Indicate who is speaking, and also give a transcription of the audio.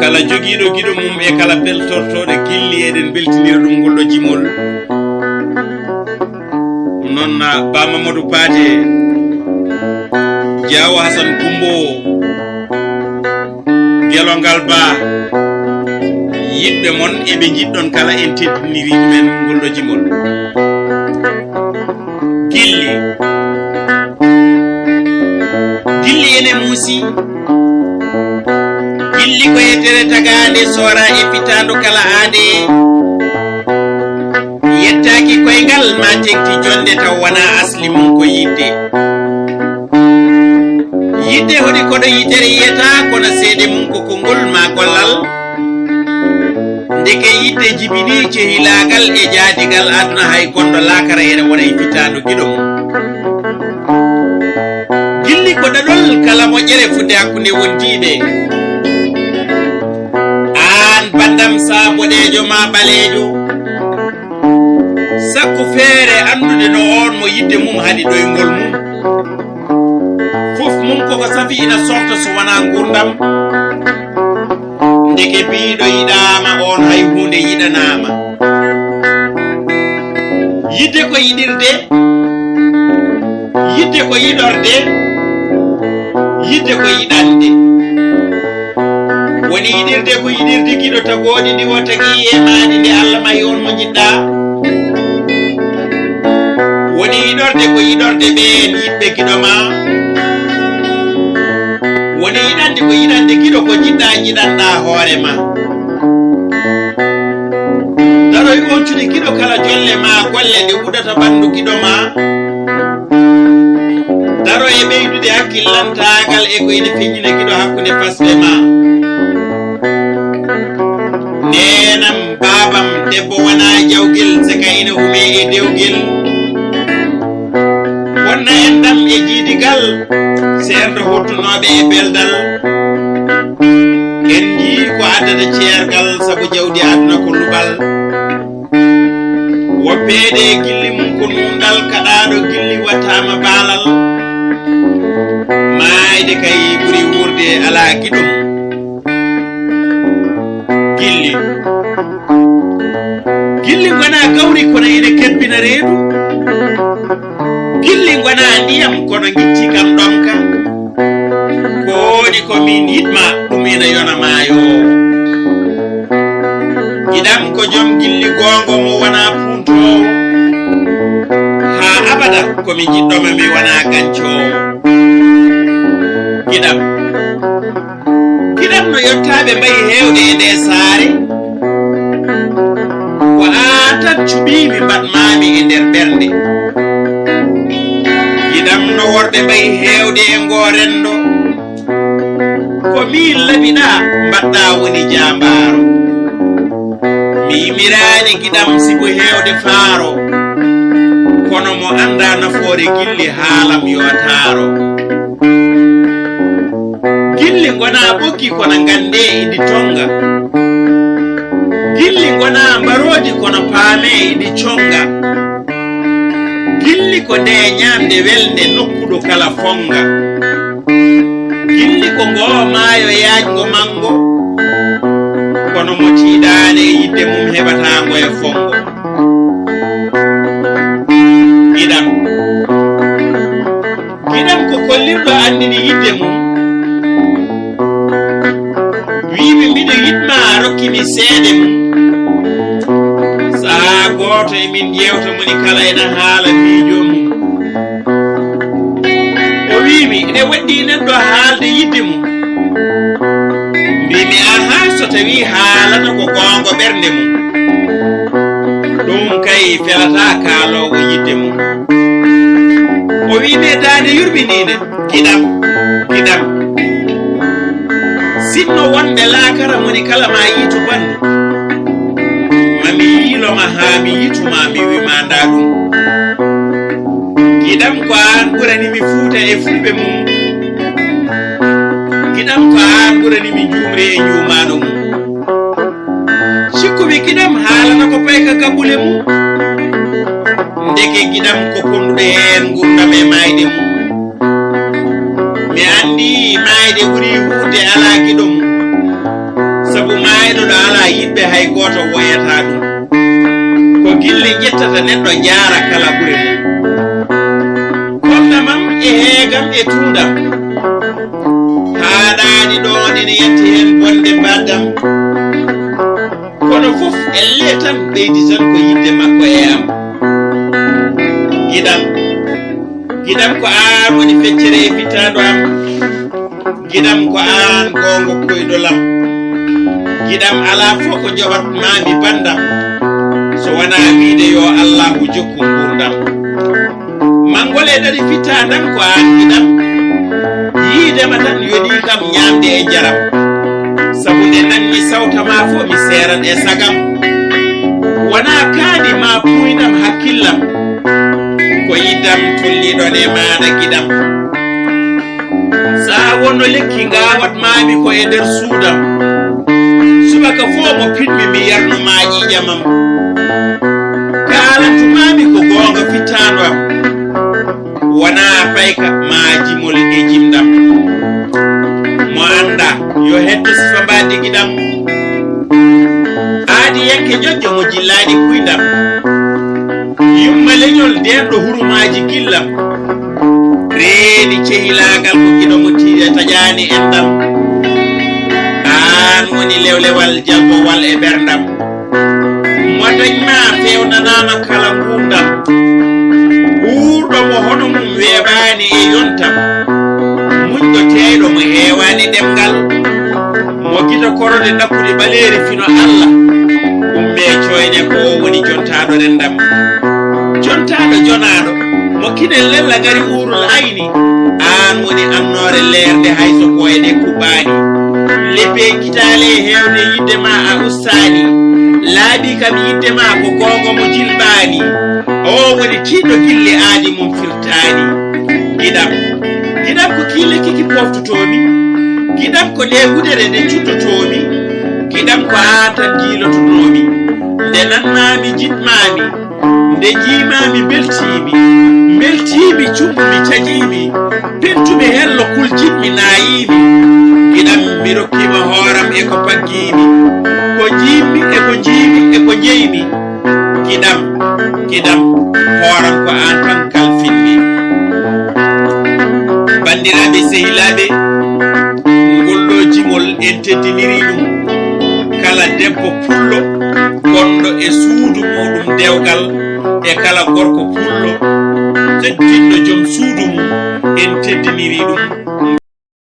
Speaker 1: kala jogiiɗo giɗo mum e kala beltortoɗo gilli eɗen beltinira ɗum ngolɗo jimol non Ba Mamadou Paté Diawo Hasan Kumbo Gelongal Ba yiɓɓe mon eɓe jiɗɗon kala en teddiniri men ngolɗo jimol gilli ene muusi gilli ko yetere tagaande sora e fitando kala aade yettaki koyngal ma tekti jonde taw wana asli mum ko yidde hodi koɗo yitere yiyata kono seede mum ko kongol ma gollal ndeke yidde jibini cehilagal e jaadigal aduna hay gondo lakara ene wona e fitando giɗo mum gilli ko ɗaɗol kala moƴƴere fudde hakkunde wondiɓe an bandam sa boɗejo ma ɓalejo sakko feere andude no on mo yidde mum haɗi ɗoygol mum fof mum koko safi ina softa so wona gurdam ndeke biɗo yiɗama on hay hunde yiɗanama yidde ko yiɗirde yidde ko yiɗorde yidde ko yiɗande woni yiɗirde ko yiɗirde giɗo tagodi ndi o tagi e maɗi nde Allah mahi on mo jiɗɗa woni yiɗorde ko yiɗorde ɓen yiɗɓe giɗo ma woni yiɗande ko yiɗande giɗo ko jiɗɗa yiɗanɗa hoore ma daroy oncude giɗo kala jolle ma golle nde uɗata ɓandu giɗo ma daro e ɓeydude hakkillantagal e ko ene feññina giɗo hakkude fasɓe ma nenam babam debbo wona jawgel saka ina hume e dewgel wonna en ɗam e jiidigal serdo hottunoɓe e beldal en jii ko addata ceergal saabu jawdi aduna ko luɓal woppede gilli mum ko nundal kaɗaɗo gilli wattama baalal maayde kay ɓuri wurde ala giɗum gilli gilli gona gawri kono ene kebbina reedu gilli gona ndiyam kono gicci kam ɗonka koɗi komin yiɗma ɗum ina yona maayo giɗam ko joom gilli gongo mo wona puntowo ha abada komi jiɗɗoma mi wona gancowo giɗam no yottaɓe mbayi hewde e nde saare ko atan cuɓimi mbaɗmami e nder ɓernde giɗam no worɓe mbayi hewde e ngorendo ko min laɓiɗa mbaɗɗa woni jambaro mi yimirani giɗam sibo hewde faaro kono mo anda nafoore gilli haalam yotaro gilli gona ɓokki kono gande idi tonga gilli gona mbarodi kono paame idi conga gilli ko nde ñamde welde nokkuɗo kala fonga gilli ko ngo maayo yaajgo mango kono mo tiiɗane e yidde mum heɓatango e fongo giɗam ko kollirɗo andini yidde mum wimi mbiɗo yiɗma rokkimi seede mum saha goto emin yewta moni kala ena haala miijo mum o wimi ene waɗɗi neɗɗo haalde yidde mum mbimi aha so tawi haalata ko gongo ɓernde mum ɗum kay felata kaalowo yidde mum o wimi dande yurminine giɗam sinno wonɓe laakara moni kala ma yiitu bandu mami yiiloma haa mi yiituma mi wimanda ɗum giɗam ko an ɓuranimi fuuta e fulɓe mum giɗam ko an ɓuranimi jumre e jumano mum sikkumi giɗam haalana ko payka gaɓɓule mum ndeke giɗam ko ponduɗo hen gurdam e mayde mum mi andi mayde ɓuuri huude ala giɗo mum yimɓe hay goto woyata ɗum ko gille ƴettata neɗɗo jaara kala ɓure mum komnamam e heegam e tuudam haɗaɗi ɗon ene yetti hen bonde mbaddam kono fof elle tan ɓeydi tan ko yidde makko e am giɗam ko an woni feccere e fittando am giɗam ko an gongo koyɗolam giɗam ala fof ko joɓatmami bandam so wona wiide yo allahu jokku gurdam mangol e ɗaɗi fittandam ko an giɗam yiidema tan yoɗi kam ñamde e jaram sabu nde nanmi sawtama fo mi seeran e sagam wona kaani ma puyɗam hakkillam ko yiddam tolliɗon e maɗa giɗam sa wonno lekki ngawatmami ko e nder suudam subaka fo mo pinmi mi yerno maƴiƴamam kalantumami ko gonga fittando am wona payka majimol e jimɗam mo anda yo hetto sifa mbaddi giɗam aadi yanke ñoƴƴo mo jillaɗi kuydam yumma leñol nden ɗo hurumaji gillam reeni cehilagal ko giɗo mo taƴani endam an woni lewlewal jalbowal e ɓerdam mo dañma fewnanama kala ngurdam ɓurɗo mo hono mum weeɓani e yontam muñɗo teyɗo mo heewani ɗemgal mo gita korode dakkude ɓaleeri fino allah umme coyne ko woni jontaɗo rendam jontaɗo jonaɗo mo kinel lella gari urul ayni an woni annore leerde hayso koyɗe kuɓani leppe kitale hewde yiddema a ustani laaɓi kam yiddema ko gongo mo jilɓani o woni tiɗɗo gille aadi mum firtani giɗam ko kille kiki poftotomi giɗam ko nde gudere nde cuttotomi giɗam ko an tan jiilotonomi nde nannami jiɗmami nde jiimami beltimi cummumi caƴimi pentumi hello kuljitmi nayimi giɗam mi rokkima hooram e ko paggimi ko jimmi e ko jiimi e ko jeymi giɗam hooram ko an tan kalfinmi bandiraɓe sehilaɓe ngolɗo jimol en teddiniri ɗum kala debbo pullo gonɗo e suudu muɗum dewgal e kala gorko pullo teddinɗo joom suudu mum en teddiniri ɗum